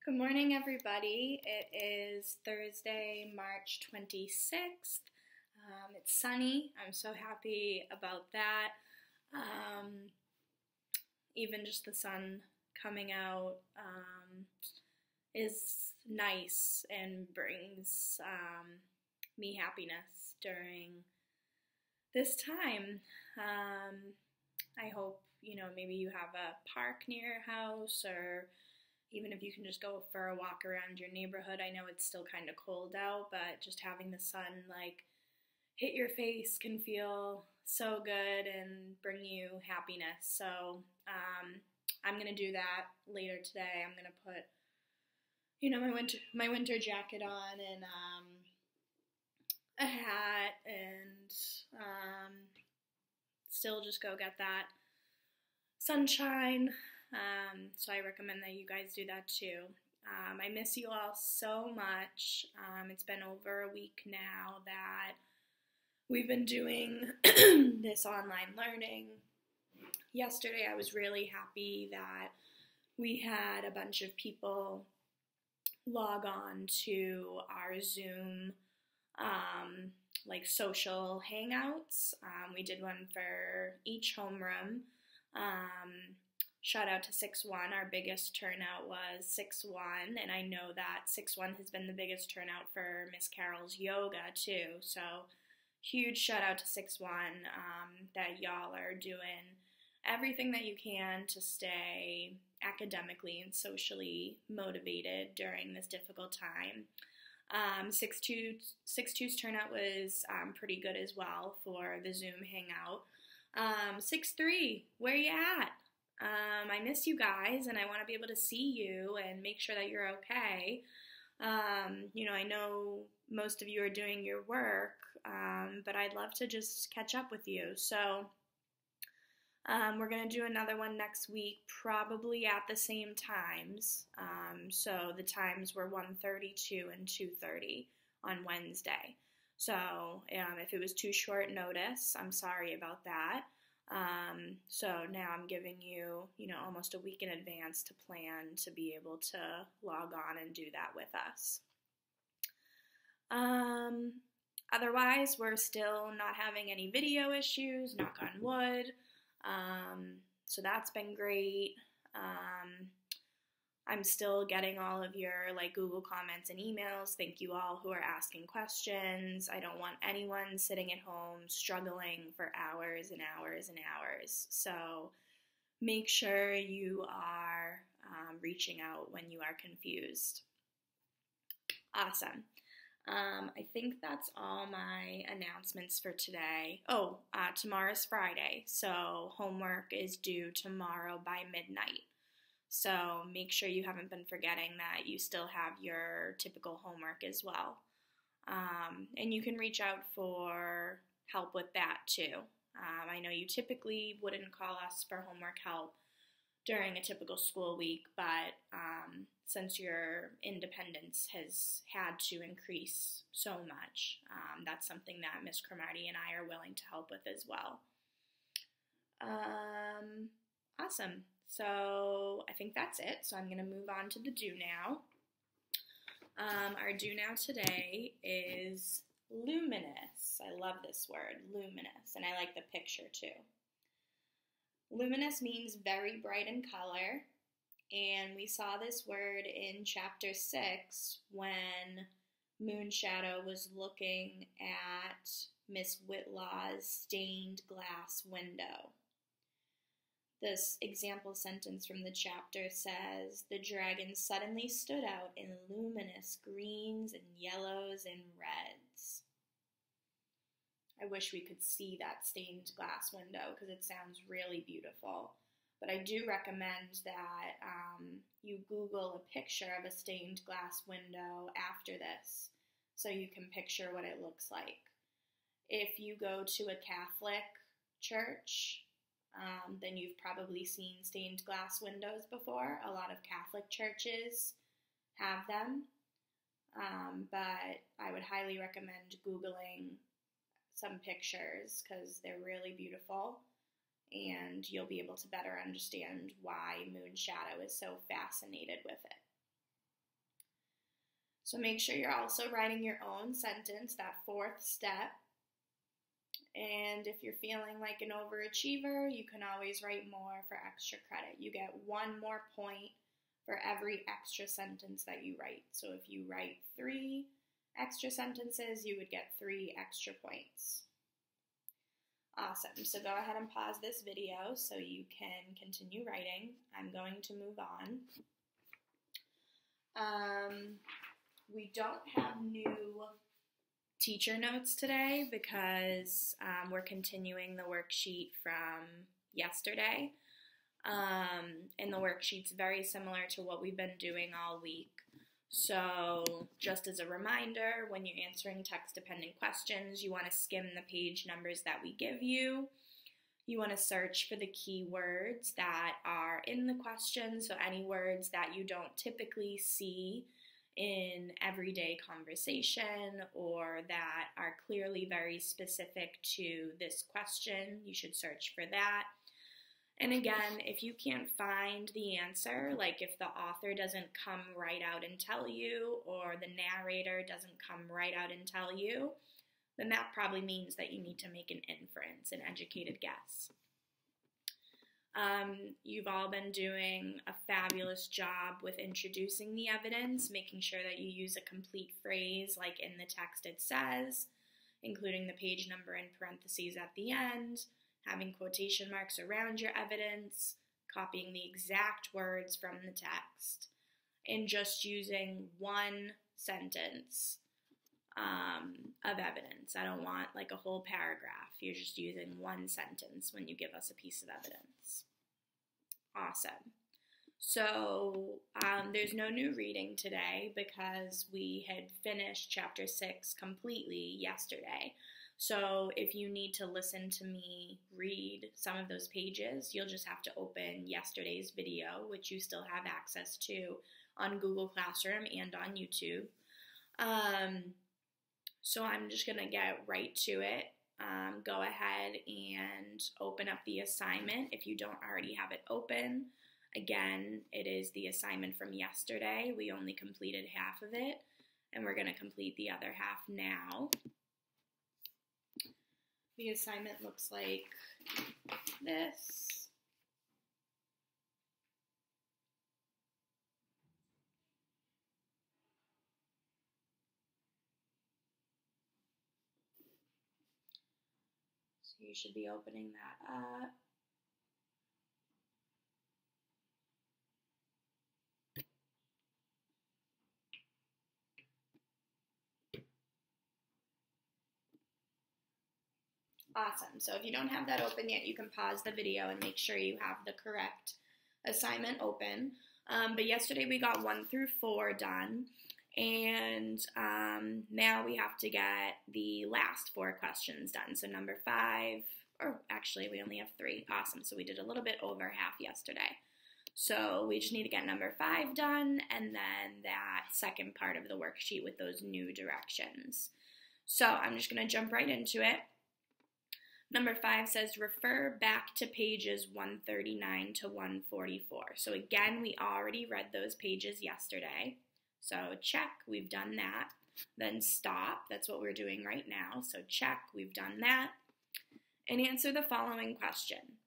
Good morning, everybody. It is Thursday, March 26th. It's sunny. I'm so happy about that. Um, Even just the sun coming out is nice and brings me happiness during this time. I hope, maybe you have a park near your house, or even if you can just go for a walk around your neighborhood. I know it's still kind of cold out, but just having the sun hit your face can feel so good and bring you happiness. So I'm gonna do that later today. I'm gonna put my winter jacket on and a hat and still just go get that sunshine. So I recommend that you guys do that too. I miss you all so much. It's been over a week now that we've been doing this online learning. Yesterday I was really happy that we had a bunch of people log on to our Zoom social hangouts. We did one for each homeroom. Shout out to 6-1. Our biggest turnout was 6-1, and I know that 6-1 has been the biggest turnout for Miss Carol's yoga too. So huge shout out to 6-1 that y'all are doing everything that you can to stay academically and socially motivated during this difficult time. 6-2's turnout was pretty good as well for the Zoom hangout. 6-3, where you at? I miss you guys, and I want to be able to see you and make sure that you're okay. I know most of you are doing your work, but I'd love to just catch up with you. So we're going to do another one next week, probably at the same times. So the times were 1:32 and 2:30 on Wednesday. So if it was too short notice, I'm sorry about that. So now I'm giving you, almost a week in advance to plan to be able to log on and do that with us. Otherwise, we're still not having any video issues, knock on wood. So that's been great. I'm still getting all of your Google comments and emails. Thank you all who are asking questions. I don't want anyone sitting at home struggling for hours and hours and hours. So make sure you are reaching out when you are confused. Awesome. I think that's all my announcements for today. Tomorrow's Friday, so homework is due tomorrow by midnight. So make sure you haven't been forgetting that you still have your typical homework as well. And you can reach out for help with that too. I know you typically wouldn't call us for homework help during a typical school week, but since your independence has had to increase so much, that's something that Miss Cromartie and I are willing to help with as well. Awesome. So I think that's it. So I'm going to move on to the do now. Our do now today is luminous. I love this word, luminous, and I like the picture too. Luminous means very bright in color, and we saw this word in chapter 6 when Moonshadow was looking at Miss Whitlaw's stained glass window. This example sentence from the chapter says, "The dragon suddenly stood out in luminous greens and yellows and reds." I wish we could see that stained glass window because it sounds really beautiful. But I do recommend that you Google a picture of a stained glass window after this so you can picture what it looks like. If you go to a Catholic church, then you've probably seen stained glass windows before. A lot of Catholic churches have them, but I would highly recommend Googling some pictures because they're really beautiful, and you'll be able to better understand why Moonshadow is so fascinated with it. So make sure you're also writing your own sentence, that fourth step. And if you're feeling like an overachiever, you can always write more for extra credit. You get 1 more point for every extra sentence that you write. So if you write 3 extra sentences, you would get 3 extra points. Awesome. So go ahead and pause this video so you can continue writing. I'm going to move on. We don't have new teacher notes today because we're continuing the worksheet from yesterday. And the worksheet's very similar to what we've been doing all week. So just as a reminder, when you're answering text-dependent questions, you want to skim the page numbers that we give you. You want to search for the key words that are in the question, so any words that you don't typically see in everyday conversation or that are clearly very specific to this question, you should search for that. And again, if you can't find the answer, like if the author doesn't come right out and tell you, or the narrator doesn't come right out and tell you, then that probably means that you need to make an inference, an educated guess. You've all been doing a fabulous job with introducing the evidence, making sure that you use a complete phrase like in the text it says, including the page number in parentheses at the end, having quotation marks around your evidence, copying the exact words from the text, and just using 1 sentence of evidence. I don't want like a whole paragraph. You're just using 1 sentence when you give us a piece of evidence. Awesome. So there's no new reading today because we had finished chapter 6 completely yesterday. So if you need to listen to me read some of those pages, you'll just have to open yesterday's video, which you still have access to on Google Classroom and on YouTube. So I'm just going to get right to it. Go ahead and open up the assignment if you don't already have it open. Again, it is the assignment from yesterday. We only completed half of it, and we're going to complete the other half now. The assignment looks like this. So you should be opening that up. Awesome. So if you don't have that open yet, you can pause the video and make sure you have the correct assignment open. But yesterday we got 1 through 4 done, and now we have to get the last 4 questions done. So number 5, or actually we only have 3. Awesome. So we did a little bit over half yesterday. So we just need to get number 5 done, and then that second part of the worksheet with those new directions. So I'm just going to jump right into it. Number 5 says, refer back to pages 139 to 144. So again, we already read those pages yesterday. So check, we've done that. Then stop, that's what we're doing right now. So check, we've done that. And answer the following question.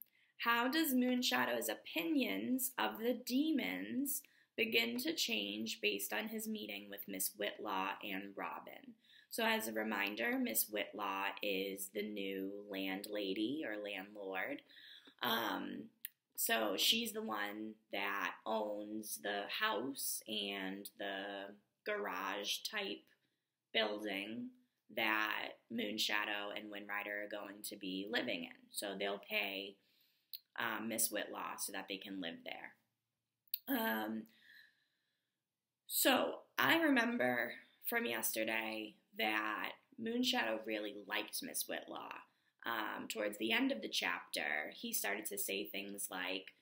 How does Moonshadow's opinions of the demons begin to change based on his meeting with Miss Whitlaw and Robin? So as a reminder, Miss Whitlaw is the new landlady or landlord. So she's the one that owns the house and the garage type building that Moonshadow and Windrider are going to be living in. So they'll pay Miss Whitlaw so that they can live there. So I remember from yesterday that Moonshadow really liked Miss Whitlaw. Towards the end of the chapter, he started to say things like,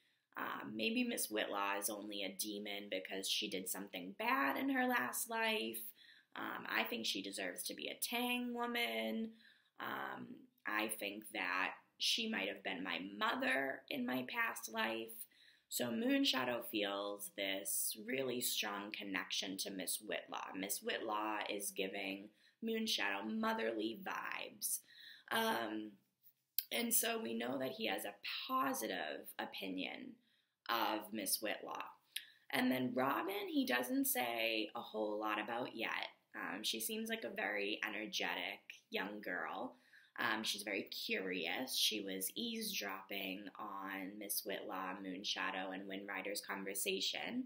maybe Miss Whitlaw is only a demon because she did something bad in her last life. I think she deserves to be a Tang woman. I think that she might have been my mother in my past life. So Moonshadow feels this really strong connection to Miss Whitlaw. Miss Whitlaw is giving Moonshadow motherly vibes. And so we know that he has a positive opinion of Miss Whitlaw. And then Robin, he doesn't say a whole lot about yet. She seems like a very energetic young girl. She's very curious. She was eavesdropping on Miss Whitlaw, Moonshadow, and Windrider's conversation.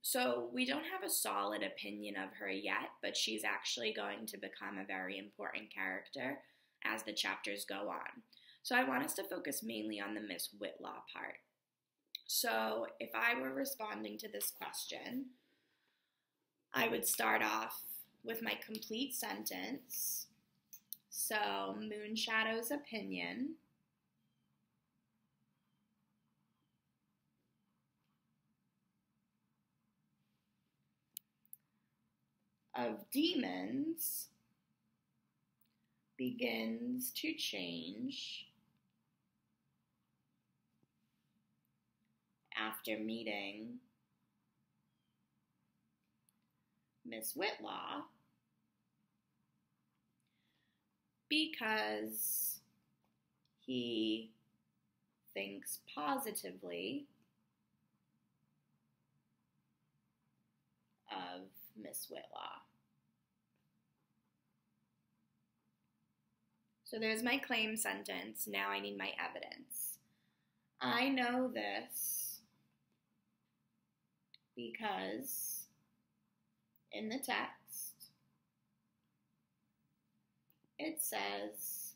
So we don't have a solid opinion of her yet, but she's actually going to become a very important character as the chapters go on. So I want us to focus mainly on the Miss Whitlaw part. So if I were responding to this question, I would start off with my complete sentence. So, Moonshadow's opinion of demons begins to change after meeting Miss Whitlaw, because he thinks positively of Miss Whitlaw. So there's my claim sentence. Now I need my evidence. I know this because in the text it says,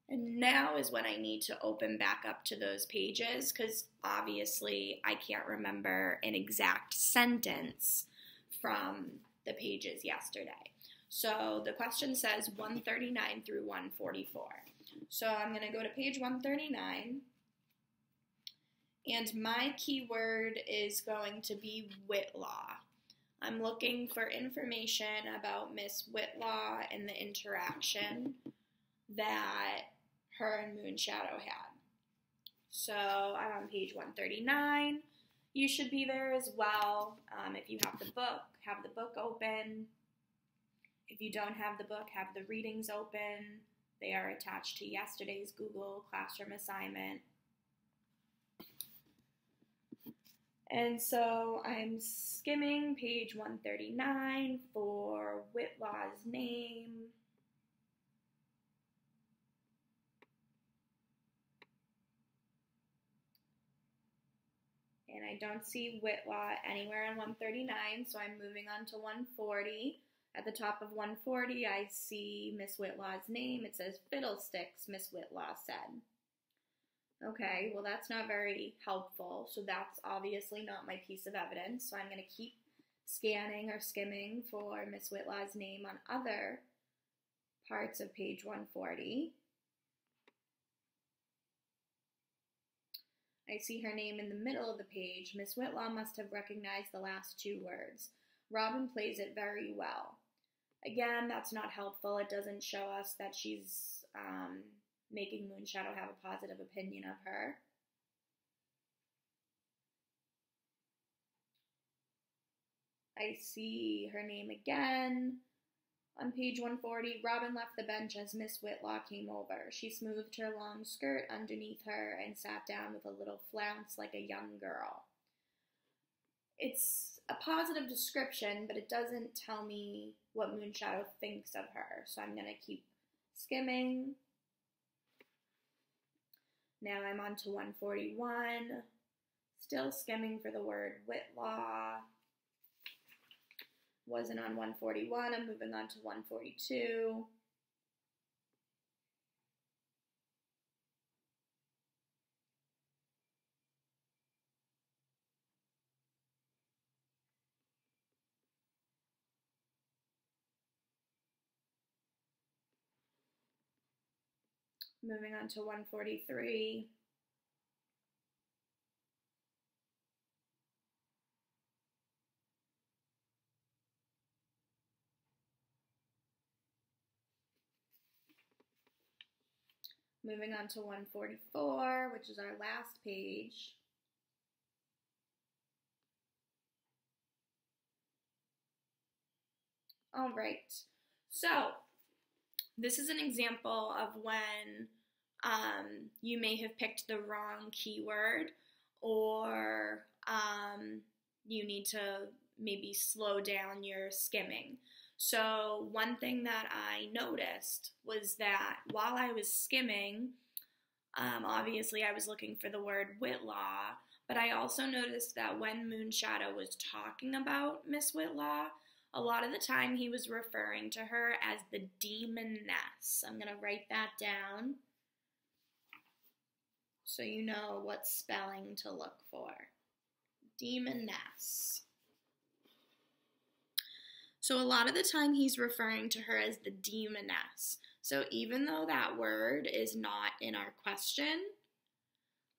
and now is when I need to open back up to those pages, because obviously I can't remember an exact sentence from the pages yesterday. So the question says 139 through 144. So I'm going to go to page 139, and my keyword is going to be Whitlaw. I'm looking for information about Miss Whitlaw and the interaction that her and Moonshadow had. So I'm on page 139. You should be there as well. If you have the book open. If you don't have the book, have the readings open. They are attached to yesterday's Google Classroom assignment. And so I'm skimming page 139 for Whitlaw's name. And I don't see Whitlaw anywhere on 139, so I'm moving on to 140. At the top of 140, I see Miss Whitlaw's name. It says, "Fiddlesticks," Miss Whitlaw said. Okay, well that's not very helpful, so that's obviously not my piece of evidence, so I'm going to keep scanning or skimming for Miss Whitlaw's name on other parts of page 140. I see her name in the middle of the page. Miss Whitlaw must have recognized the last two words. Robin plays it very well. Again, that's not helpful. It doesn't show us that she's making Moonshadow have a positive opinion of her. I see her name again. On page 140, Robin left the bench as Miss Whitlaw came over. She smoothed her long skirt underneath her and sat down with a little flounce like a young girl. It's a positive description, but it doesn't tell me what Moonshadow thinks of her, so I'm going to keep skimming. Now I'm on to 141, still skimming for the word Whitlaw. Wasn't on 141, I'm moving on to 142. Moving on to 143. Moving on to 144, which is our last page. All right, so this is an example of when you may have picked the wrong keyword, or you need to maybe slow down your skimming. So one thing that I noticed was that while I was skimming, obviously I was looking for the word Whitlaw, but I also noticed that when Moonshadow was talking about Miss Whitlaw, a lot of the time he was referring to her as the demoness. I'm going to write that down so you know what spelling to look for. Demoness. So a lot of the time he's referring to her as the demoness. So even though that word is not in our question,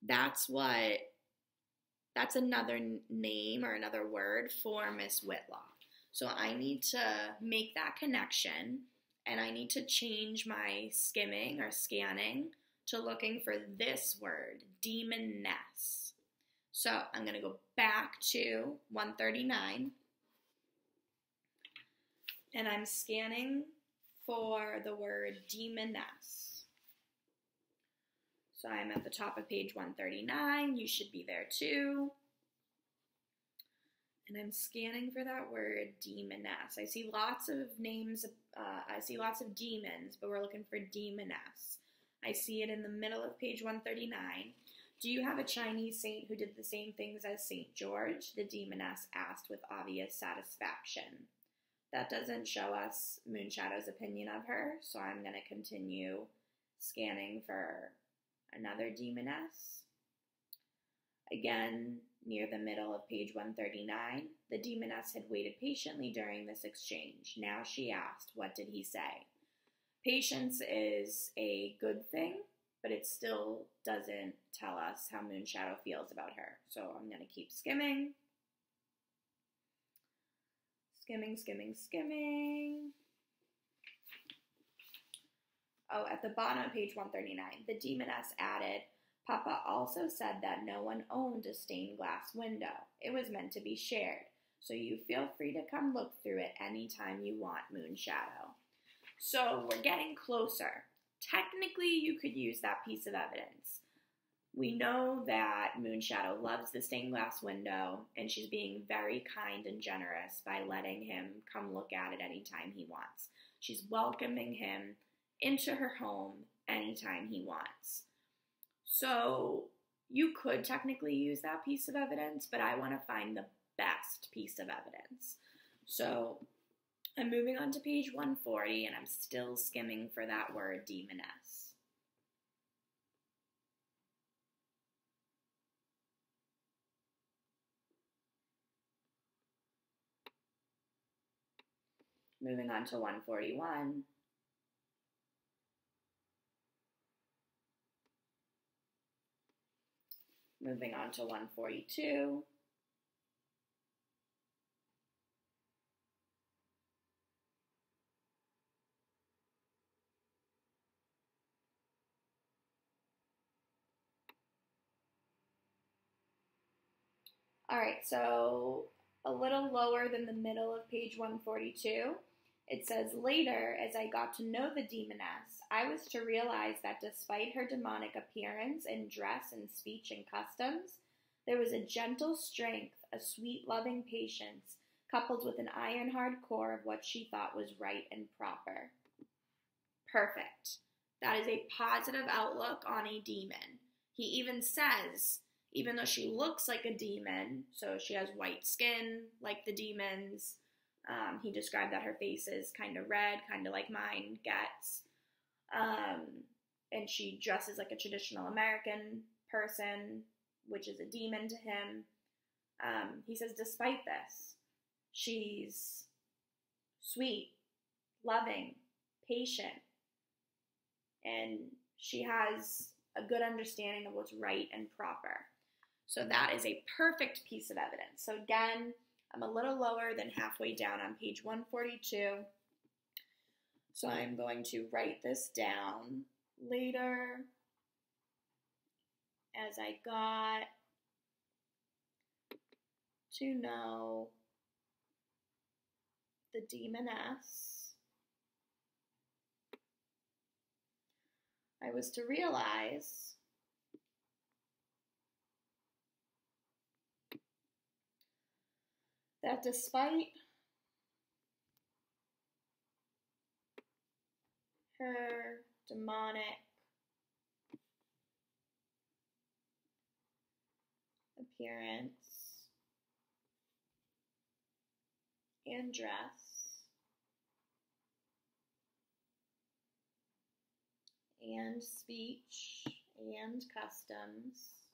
that's another name or another word for Miss Whitlaw. So I need to make that connection, and I need to change my skimming or scanning to looking for this word, demoness. So I'm going to go back to 139, and I'm scanning for the word demoness. So I'm at the top of page 139. You should be there too. And I'm scanning for that word, demoness. I see lots of names, I see lots of demons, but we're looking for demoness. I see it in the middle of page 139. Do you have a Chinese saint who did the same things as St. George? The demoness asked with obvious satisfaction. That doesn't show us Moonshadow's opinion of her, so I'm going to continue scanning for another demoness. Again, near the middle of page 139, the demoness had waited patiently during this exchange. Now she asked, what did he say? Patience is a good thing, but it still doesn't tell us how Moonshadow feels about her. So I'm going to keep skimming. Skimming. Oh, at the bottom of page 139, the demoness added, Papa also said that no one owned a stained glass window. It was meant to be shared, so you feel free to come look through it anytime you want, Moonshadow. So we're getting closer. Technically, you could use that piece of evidence. We know that Moonshadow loves the stained glass window, and she's being very kind and generous by letting him come look at it anytime he wants. She's welcoming him into her home anytime he wants. So you could technically use that piece of evidence, but I want to find the best piece of evidence. So I'm moving on to page 140, and I'm still skimming for that word, demoness. Moving on to 141. Moving on to 142. All right, so a little lower than the middle of page 142, it says, later, as I got to know the demoness, I was to realize that despite her demonic appearance and dress and speech and customs, there was a gentle strength, a sweet, loving patience, coupled with an iron-hard core of what she thought was right and proper. Perfect. That is a positive outlook on a demon. He even says, even though she looks like a demon, so she has white skin like the demons, he described that her face is kind of red, kind of like mine gets, and she dresses like a traditional American person, which is a demon to him. He says, despite this, she's sweet, loving, patient, and she has a good understanding of what's right and proper. So that is a perfect piece of evidence. So again, I'm a little lower than halfway down on page 142. So I'm going to write this down later, as I got to know the demoness, I was to realize that despite her demonic appearance and dress and speech and customs,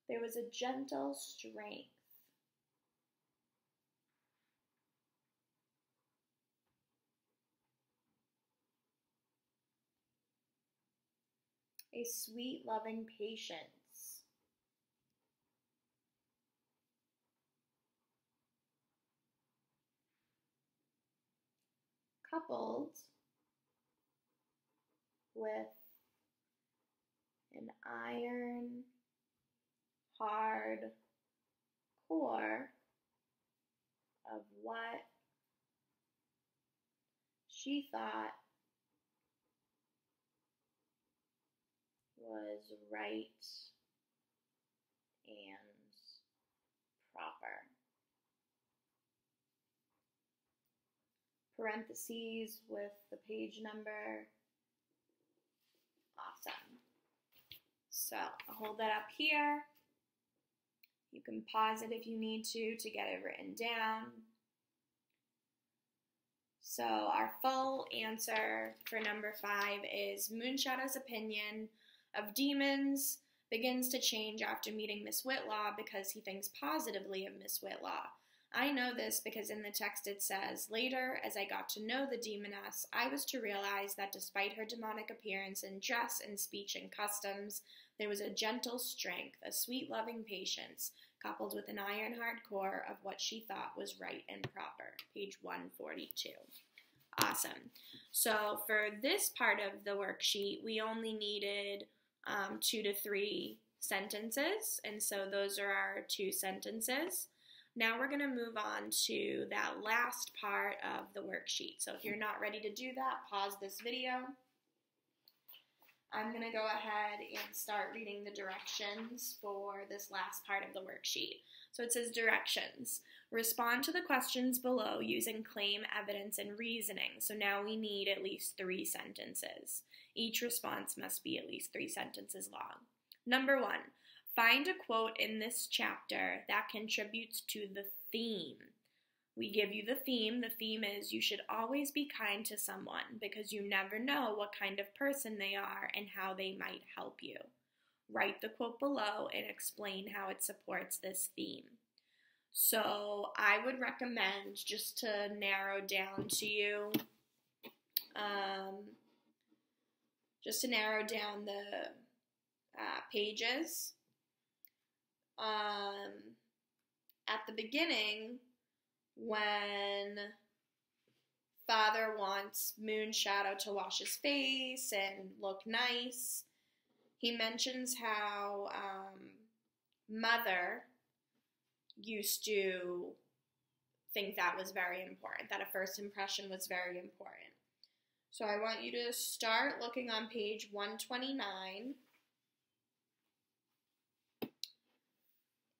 there was a gentle strength a sweet, loving patience, coupled with an iron, hard core of what she thought was right and proper. Parentheses with the page number. Awesome. So I'll hold that up here. You can pause it if you need to get it written down. So our full answer for number 5 is Moonshadow's opinion of demons begins to change after meeting Miss Whitlaw because he thinks positively of Miss Whitlaw. I know this because in the text it says, later, as I got to know the demoness, I was to realize that despite her demonic appearance in dress and speech and customs, there was a gentle strength, a sweet loving patience, coupled with an iron-hard core of what she thought was right and proper. Page 142. Awesome. So for this part of the worksheet, we only needed 2 to 3 sentences, and so those are our 2 sentences. Now we're going to move on to that last part of the worksheet. So if you're not ready to do that, pause this video. I'm going to go ahead and start reading the directions for this last part of the worksheet. So it says directions. Respond to the questions below using claim, evidence, and reasoning. So now we need at least 3 sentences. Each response must be at least 3 sentences long. Number 1, find a quote in this chapter that contributes to the theme. We give you the theme. The theme is you should always be kind to someone because you never know what kind of person they are and how they might help you. Write the quote below and explain how it supports this theme. So I would recommend, just to narrow down to you, the pages. At the beginning, when Father wants Moonshadow to wash his face and look nice, he mentions how Mother used to think that was very important, that a first impression was very important. So I want you to start looking on page 129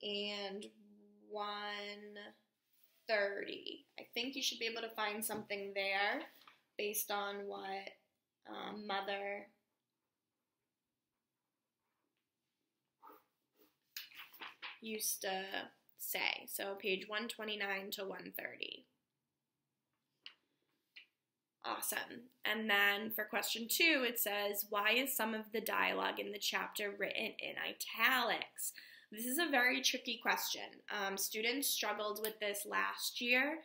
and 130. I think you should be able to find something there based on what Mother used to say. So page 129 to 130. Awesome. And then for question 2, it says, why is some of the dialogue in the chapter written in italics? This is a very tricky question. Students struggled with this last year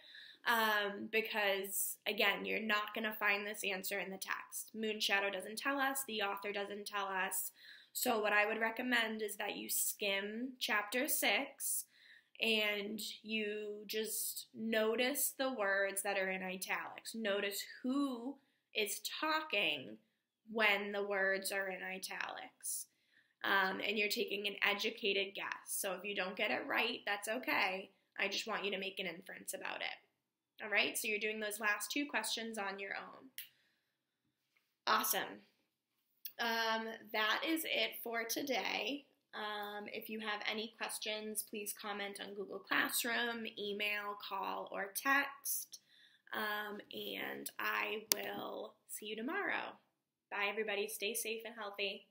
because, again, you're not going to find this answer in the text. Moonshadow doesn't tell us. The author doesn't tell us. So what I would recommend is that you skim chapter 6 and you just notice the words that are in italics. Notice who is talking when the words are in italics. And you're taking an educated guess. So if you don't get it right, that's okay. I just want you to make an inference about it. All right, so you're doing those last 2 questions on your own. Awesome. That is it for today. If you have any questions, please comment on Google Classroom, email, call, or text. And I will see you tomorrow. Bye, everybody. Stay safe and healthy.